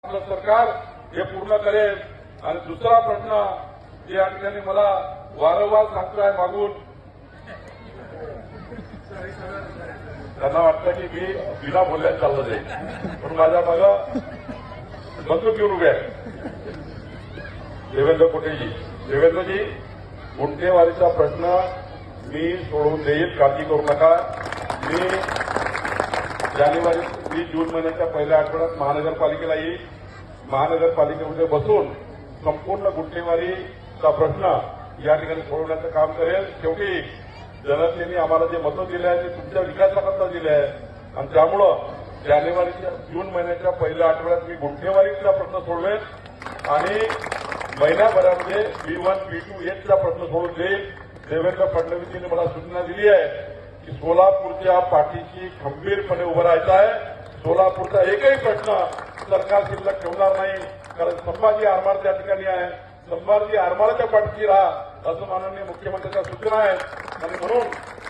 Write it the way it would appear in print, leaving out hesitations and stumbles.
आपलं सरकार हे पूर्ण करेल। आणि दुसरा प्रश्न जे या ठिकाणी मला वारंवार सांगतोय मागून, त्यांना वाटतं की मी बिना बोलण्यात चाललं जाईल, पण माझ्या मागं बंदूक घेऊन उभे आहे देवेंद्र कुटेजी। देवेंद्रजी, गुंठेवारीचा प्रश्न मी सोडवून देईल, काळजी करू नका। मी जानेवारी 20 जून महिन्याच्या पहिल्या आठवड्यात महानगरपालिकेला येईल। महानगरपालिकेमध्ये बसून संपूर्ण गुंठेवारीचा प्रश्न या ठिकाणी सोडवण्याचं काम करेल। शेवटी जनतेने आम्हाला जे मतं दिले आहे ते तुमच्या विकासाकरता दिले आहे, आणि त्यामुळं जून महिन्याच्या पहिल्या आठवड्यात मी गुंठेवारीचा प्रश्न सोडवेन आणि महिन्याभरामध्ये B1, B2, H चा प्रश्न सोडून देईल। देवेंद्र फडणवीसांनी मला सूचना दिली आहे की सोलापूरच्या पाठीशी खंबीरपणे उभं राहायचं आहे। सोलापूरचा एकही प्रश्न सरकार शिल्लक ठेवणार नाही, कारण संभाजी आरमार त्या ठिकाणी आहे। संभाजी आरमाराच्या पाठीशी राहा असं माननीय मुख्यमंत्र्यांच्या सूचना आहेत, आणि म्हणून